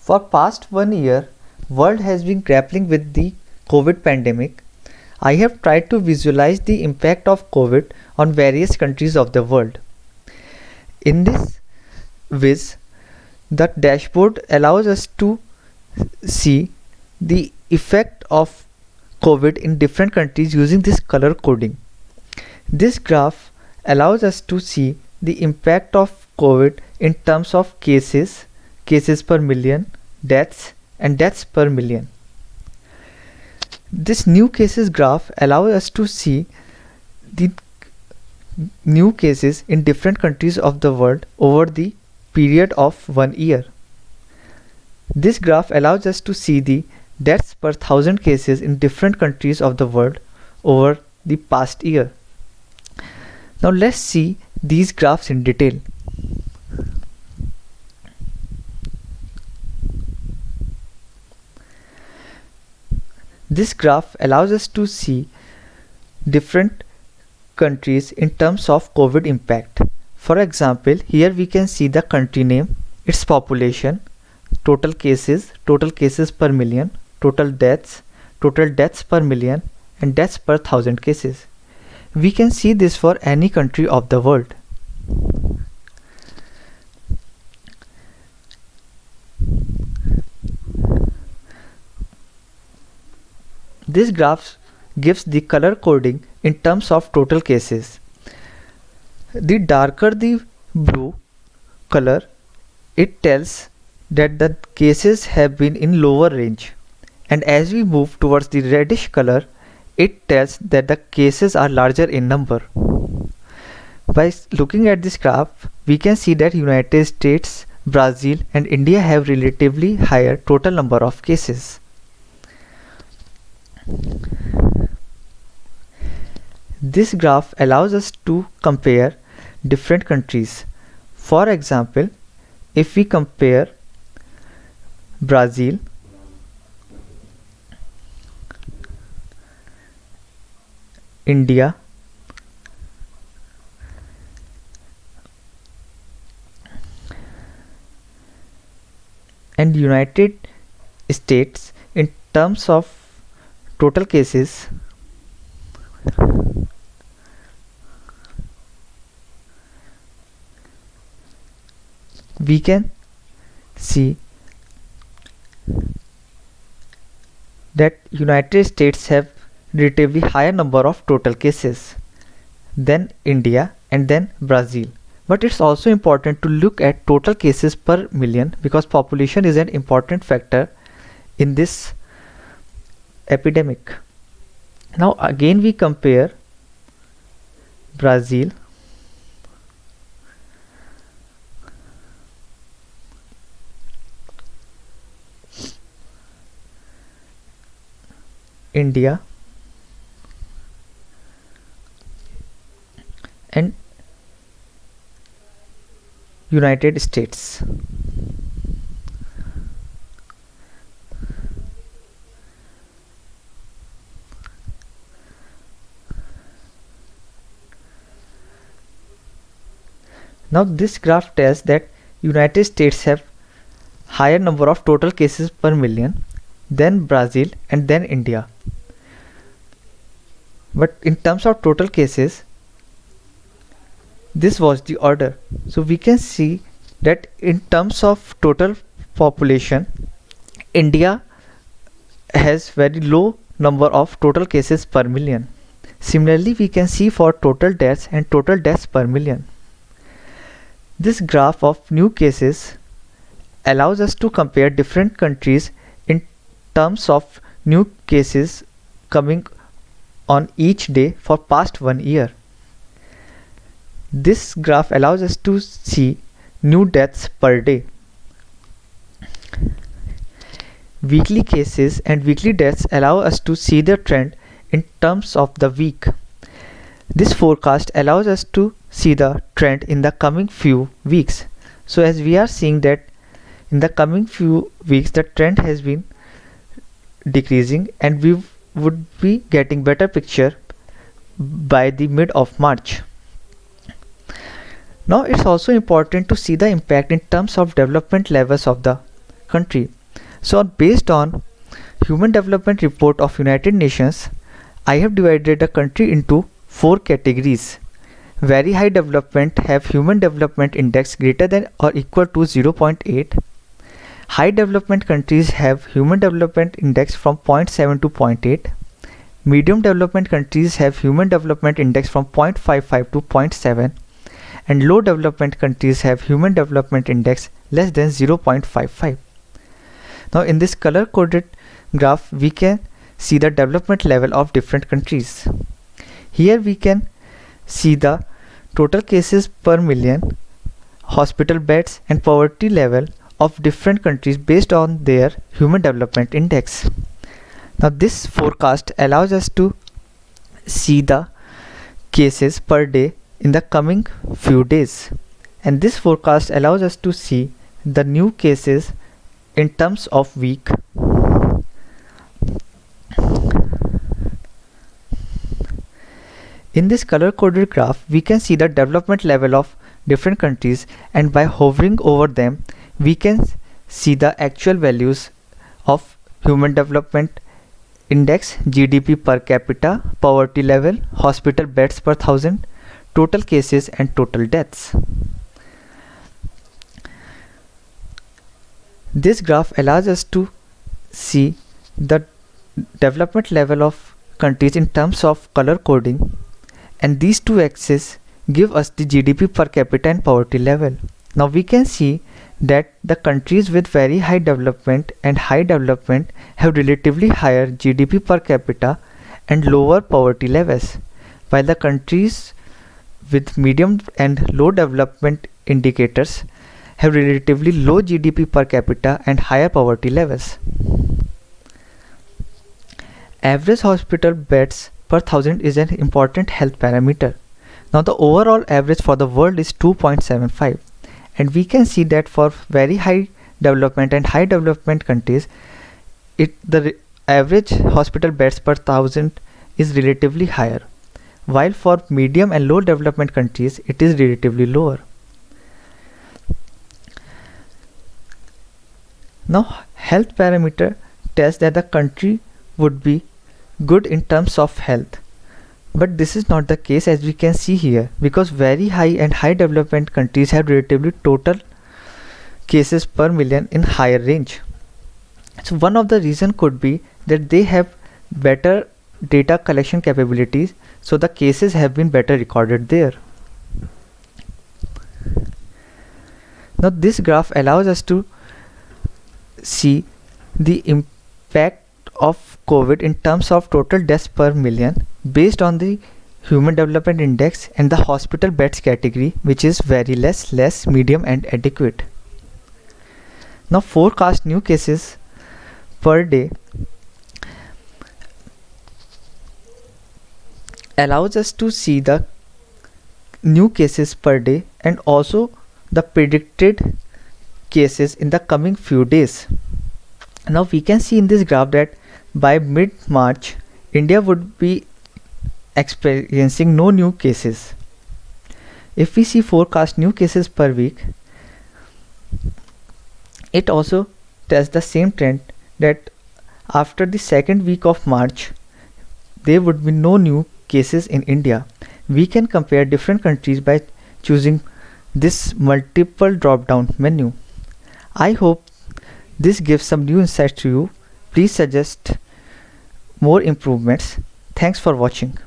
For past 1 year, world has been grappling with the COVID pandemic. I have tried to visualize the impact of COVID on various countries of the world. In this viz, the dashboard allows us to see the effect of COVID in different countries using this color coding. This graph allows us to see the impact of COVID in terms of cases, cases per million, deaths, and deaths per million. This new cases graph allows us to see the new cases in different countries of the world over the period of 1 year. This graph allows us to see the deaths per thousand cases in different countries of the world over the past year. Now let's see these graphs in detail. This graph allows us to see different countries in terms of COVID impact. For example, here we can see the country name, its population, total cases per million, total deaths per million, and deaths per thousand cases. We can see this for any country of the world. This graph gives the color coding in terms of total cases. The darker the blue color, it tells that the cases have been in lower range, and as we move towards the reddish color, it tells that the cases are larger in number. By looking at this graph, we can see that United States, Brazil, and India have relatively higher total number of cases. This graph allows us to compare different countries. For example, if we compare Brazil, India, and United States in terms of total cases, we can see that United States have relatively higher number of total cases than India and then Brazil. But it's also important to look at total cases per million because population is an important factor in this epidemic. Now again we compare Brazil, India, and United States. Now this graph tells that United States have higher number of total cases per million than Brazil and then India. But in terms of total cases, this was the order. So we can see that in terms of total population, India has very low number of total cases per million. Similarly, we can see for total deaths and total deaths per million. This graph of new cases allows us to compare different countries in terms of new cases coming on each day for past 1 year. This graph allows us to see new deaths per day. Weekly cases and weekly deaths allow us to see the trend in terms of the week. This forecast allows us to see the trend in the coming few weeks. So as we are seeing that in the coming few weeks the trend has been decreasing and we would be getting better picture by the mid of March. Now it's also important to see the impact in terms of development levels of the country. So based on Human Development Report of United Nations, I have divided a country into 4 categories. Very high development have Human Development Index greater than or equal to 0.8. High development countries have Human Development Index from 0.7 to 0.8. Medium development countries have Human Development Index from 0.55 to 0.7. And low development countries have Human Development Index less than 0.55. Now in this color coded graph we can see the development level of different countries. Here we can see the total cases per million, hospital beds and poverty level of different countries based on their Human Development Index. Now this forecast allows us to see the cases per day in the coming few days, and this forecast allows us to see the new cases in terms of week. In this color coded graph we can see the development level of different countries, and by hovering over them we can see the actual values of Human Development Index, GDP per capita, poverty level, hospital beds per thousand, total cases and total deaths. This graph allows us to see the development level of countries in terms of color coding, and these two axes give us the GDP per capita and poverty level. Now we can see that the countries with very high development and high development have relatively higher GDP per capita and lower poverty levels, while the countries with medium and low development indicators have relatively low GDP per capita and higher poverty levels. Average hospital beds per thousand is an important health parameter. Now the overall average for the world is 2.75, and we can see that for very high development and high development countries the average hospital beds per thousand is relatively higher, while for medium and low development countries it is relatively lower. Now health parameter tells that the country would be good in terms of health, but this is not the case, as we can see here, because very high and high development countries have relatively total cases per million in higher range. So one of the reason could be that they have better data collection capabilities, so the cases have been better recorded there. Now this graph allows us to see the impact of COVID in terms of total deaths per million based on the Human Development Index and the hospital beds category, which is very less, medium and adequate. Now forecast new cases per day allows us to see the new cases per day and also the predicted cases in the coming few days. Now we can see in this graph that by mid-March India would be experiencing no new cases. If we see forecast new cases per week, it also tells the same trend that after the second week of March there would be no new cases in India. We can compare different countries by choosing this multiple drop down menu. I hope this gives some new insights to you. Please suggest more improvements. Thanks for watching.